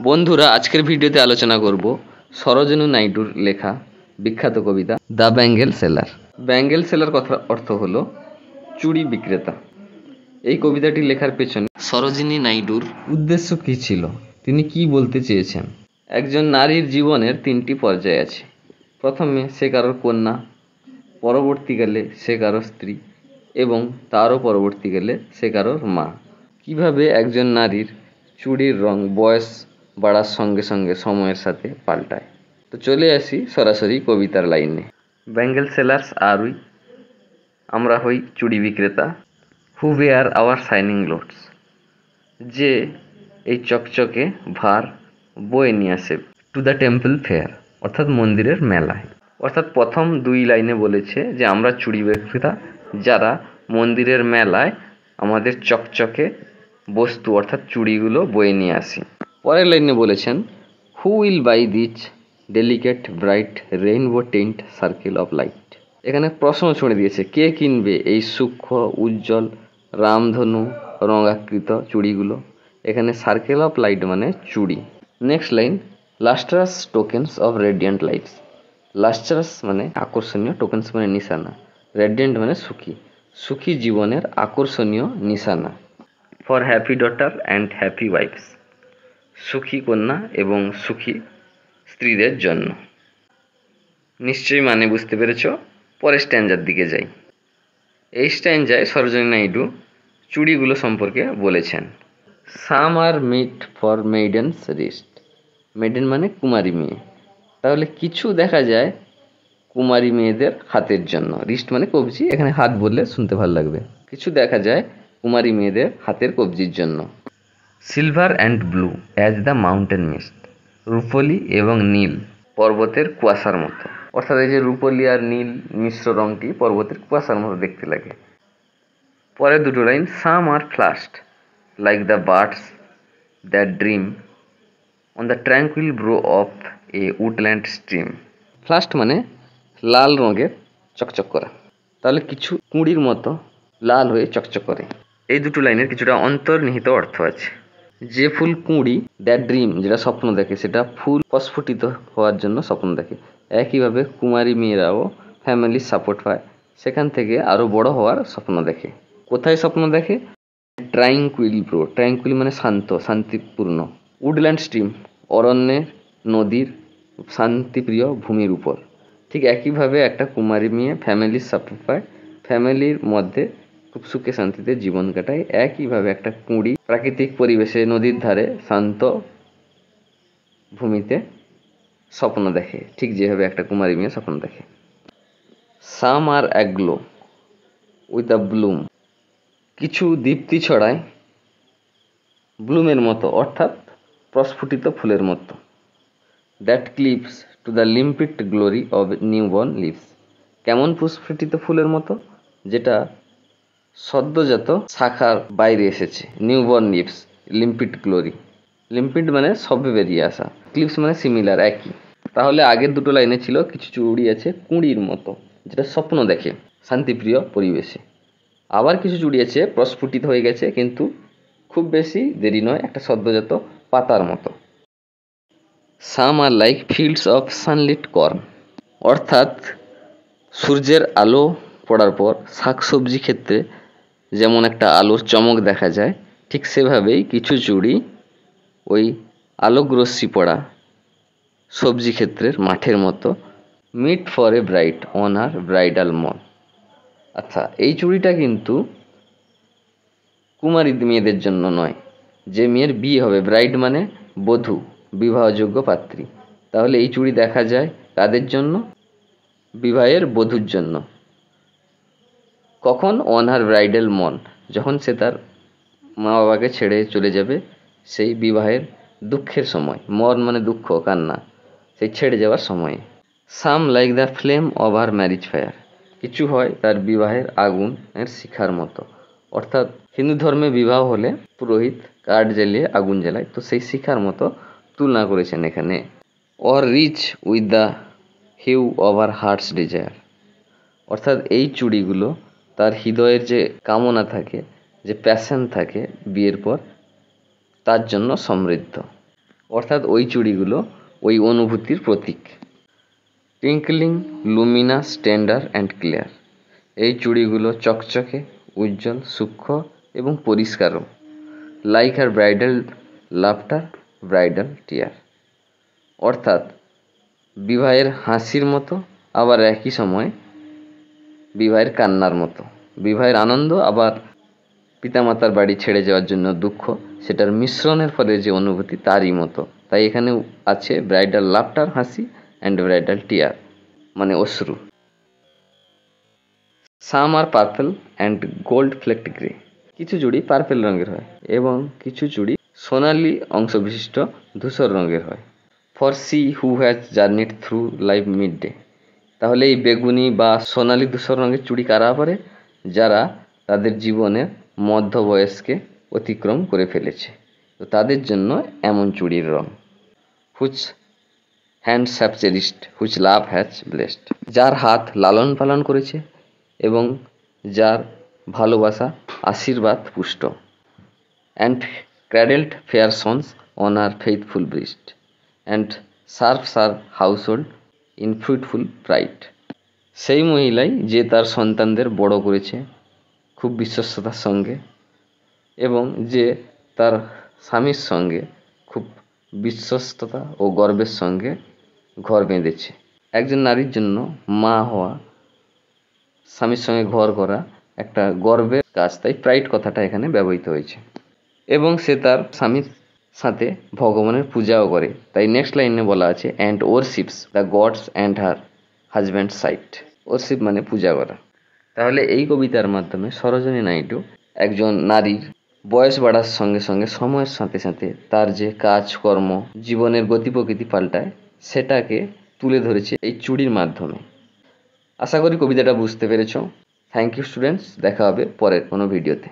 বন্ধুরা, আজকের ভিডিওতে আলোচনা করব সরোজিনী নাইডুর লেখা বিখ্যাত কবিতা the bangle sellers. Bangle sellers কথার অর্থ হলো চুড়ি বিক্রেতা। এই কবিতাটি লেখার পেছনে সরোজিনী নাইডুর উদ্দেশ্য কী ছিল, তিনি কি বলতে চেয়েছেন। একজন নারীর জীবনের তিনটি পর্যায় আছে। প্রথমে সে কারোর কন্যা, পরবর্তীকালে সে কারোর স্ত্রী এবং তারও পরবর্তীকালে সে কারোর মা। কিভাবে একজন নারীর চুড়ির রং বয়স বাড়ার সঙ্গে সঙ্গে সময়ের সাথে পাল্টায়। তো চলে আসি সরাসরি কবিতার লাইনে। ব্যাঙ্গেল সেলার্স আর উই, আমরা হই চুড়ি বিক্রেতা। হু ওয়্যার আওয়ার শাইনিং লোডস, যে এই চকচকে ভার বয়ে নিয়ে আসে টু দ্য টেম্পল ফেয়ার, অর্থাৎ মন্দিরের মেলায়। অর্থাৎ প্রথম দুই লাইনে বলেছে যে আমরা চুড়ি বিক্রেতা যারা মন্দিরের মেলায় আমাদের চকচকে বস্তু অর্থাৎ চুড়িগুলো বয়ে নিয়ে আসি। পরের লাইনে বলেছেন who will buy this delicate bright rainbow tint circle of light. এখানে প্রশ্ন ছুঁড়ে দিয়েছে, কে কিনবে এই সূক্ষ্ম উজ্জ্বল রামধনু রঙাকৃত চুড়িগুলো। এখানে সার্কেল অফ লাইট মানে চুড়ি। Next line, lustrous tokens of radiant lights. Lustrous মানে আকর্ষণীয়, টোকেন্স মানে নিশানা, রেডিয়েন্ট মানে সুখী, সুখী জীবনের আকর্ষণীয় নিশানা। For happy daughter and happy wife's, সুখী কন্যা এবং সুখী স্ত্রীদের জন্য। নিশ্চয়ই মানে বুঝতে পেরেছ। পরের স্ট্যাঞ্জার দিকে যাই। এই স্ট্যাঞ্জায় সরোজিনী নাইডু চুড়িগুলো সম্পর্কে বলেছেন। সাম আর meet for maidens wrist. Maiden মানে কুমারী মেয়ে, তাহলে কিছু দেখা যায় কুমারী মেয়েদের হাতের জন্য। রিস্ট মানে কবজি, এখানে হাত বললে শুনতে ভালো লাগবে। কিছু দেখা যায় কুমারী মেয়েদের হাতের কবজির জন্য। Silver and blue as the mountain mist. রূপলি এবং নীল পর্বতের কুয়াশার মতো। অর্থাৎ এই যে রূপলি আর নীল মিশ্র রঙটি পর্বতের কুয়াশার মতো দেখতে লাগে। পরের দুটো line, some are flushed like the birds that dream on the tranquil brow of a woodland stream. Flushed মানে লাল রঙের চকচক করা, তাহলে কিছু কুঁড়ির মতো লাল হয়ে চকচক করে। এই দুটো লাইনের কিছুটা অন্তর্নিহিত অর্থ আছে। যে ফুল কুঁড়ি, দ্যাট ড্রিম যেটা স্বপ্ন দেখে, সেটা ফুল প্রস্ফুটিত হওয়ার জন্য স্বপ্ন দেখে। একইভাবে কুমারী মেয়েরাও ফ্যামিলির সাপোর্ট পায়, সেখান থেকে আরও বড় হওয়ার স্বপ্ন দেখে। কোথায় স্বপ্ন দেখে? ট্রাঙ্কুইল ব্রো, ট্রাঙ্কুইল মানে শান্ত, শান্তিপূর্ণ। উডল্যান্ড স্ট্রিম অরণ্যের নদীর শান্তিপ্রিয় ভূমির উপর। ঠিক একইভাবে একটা কুমারী মেয়ে ফ্যামিলির সাপোর্ট পায়, ফ্যামিলির মধ্যে খুব সুখে শান্তিতে জীবন কাটায়। একইভাবে একটা কুঁড়ি প্রাকৃতিক পরিবেশে নদীর ধারে শান্ত ভূমিতে স্বপ্ন দেখে, ঠিক যেভাবে একটা কুমারী মেয়ে স্বপ্ন দেখে। সাম আর অ্যাগ্লো উইথ আ ব্লুম, কিছু দীপ্তি ছড়ায় ব্লুমের মতো, অর্থাৎ প্রস্ফুটিত ফুলের মতো। That clips to the limpid glory of newborn leaves. কেমন প্রস্ফুটিত ফুলের মতো? যেটা সদ্যজাত শাখার বাইরে এসেছে। Newborn leaves, limpid glory, limpid মানে সবে বেরিয়ে আসা, ক্লিপস মানে সিমিলার, একই। তাহলে আগের দুটো লাইনে ছিল কিছু চুড়ি আছে কুঁড়ির মতো, যেটা স্বপ্ন দেখে শান্তিপ্রিয় পরিবেশে। আবার কিছু চুড়ি আছে প্রস্ফুটিত হয়ে গেছে, কিন্তু খুব বেশি দেরি নয়, একটা সদ্যজাত পাতার মতো। Some are like fields of sunlit corn, অর্থাৎ সূর্যের আলো পড়ার পর শাকসবজি ক্ষেত্রে যেমন একটা আলোর চমক দেখা যায়, ঠিক সেভাবেই কিছু চুড়ি ওই আলোকরশ্মি পড়া সবজি ক্ষেত্রের মাঠের মতো। Meet for a bride on her bridal মন। আচ্ছা, এই চুড়িটা কিন্তু কুমারী মেয়েদের জন্য নয়, যে মেয়ের বিয়ে হবে। ব্রাইড মানে বধূ, বিবাহযোগ্য পাত্রী। তাহলে এই চুড়ি দেখা যায় কাদের জন্য? বিবাহের বধূর জন্য। কখন? অন হার ব্রাইডাল মন, যখন সে তার মা বাবাকে ছেড়ে চলে যাবে, সেই বিবাহের দুঃখের সময়। মন মানে দুঃখ, কান্না, সেই ছেড়ে যাওয়ার সময়ে। Some like the flame of her marriage fire, কিছু হয় তার বিবাহের আগুনের শিখার মতো। অর্থাৎ হিন্দু ধর্মে বিবাহ হলে পুরোহিত কাঠ জ্বালিয়ে আগুন জ্বালায়, তো সেই শিখার মতো তুলনা করেছেন এখানে। Or rich with the hue of her heart's desire, অর্থাৎ এই চুড়িগুলো তার হৃদয়ের যে কামনা থাকে, যে প্যাশন থাকে বিয়ের পর, তার জন্য সমৃদ্ধ। অর্থাৎ ওই চুড়িগুলো ওই অনুভূতির প্রতীক। Twinkling luminous tender and clear, এই চুড়িগুলো চকচকে, উজ্জ্বল, সূক্ষ্ম এবং পরিষ্কারও। Like her bridal laughter, bridal tear, অর্থাৎ বিবাহের হাসির মতো, আবার একই সময় বিবাহের কান্নার মতো। বিবাহের আনন্দ আবার পিতামাতার বাড়ি ছেড়ে যাওয়ার জন্য দুঃখ, সেটার মিশ্রণের ফলে যে অনুভূতি তারই মতো। তাই এখানে আছে ব্রাইডাল লাফটার হাসি অ্যান্ড ব্রাইডাল টিয়ার মানে অশ্রু। সাম আর purple and gold flecked grey, কিছু চুড়ি পার্পেল রঙের হয় এবং কিছু চুড়ি সোনালি অংশ বিশিষ্ট ধূসর রঙের হয়। For she who has journeyed through life mid day, তাহলে এই বেগুনি বা সোনালি ধূসর রঙের চুড়ি কারা পরে? যারা তাদের জীবনের মধ্য বয়সকে অতিক্রম করে ফেলেছে, তো তাদের জন্য এমন চুড়ির রং। Which hands have cherished, which love has blessed, যার হাত লালন পালন করেছে এবং যার ভালোবাসা আশীর্বাদ পুষ্ট। And cradled fair sons on her faithful breast, and serves her household in fruitful pride, সেই মহিলাই যে তার সন্তানদের বড় করেছে খুব বিশ্বস্ততার সঙ্গে এবং যে তার স্বামীর সঙ্গে খুব বিশ্বস্ততা ও গর্বের সঙ্গে ঘর বেঁধেছে। একজন নারীর জন্য মা হওয়া, স্বামীর সঙ্গে ঘর করা একটা গর্বের কাজ, তাই প্রাইড কথাটা এখানে ব্যবহৃত হয়েছে। এবং সে তার স্বামীর সাথে ভগবানের পূজাও করে, তাই নেক্সট লাইনে বলা আছে and worships the gods and her husband side, worship মানে পূজা করা। তাহলে এই কবিতার মাধ্যমে সরোজিনী নাইডু একজন নারীর বয়স বাড়ার সঙ্গে সঙ্গে সময়ের সাথে সাথে তার যে কাজকর্ম, জীবনের গতি প্রকৃতি পাল্টায়, সেটাকে তুলে ধরেছে এই চুড়ির মাধ্যমে। আশা করি কবিতাটা বুঝতে পেরেছ। থ্যাংক ইউ স্টুডেন্টস, দেখা হবে পরের কোনো ভিডিওতে।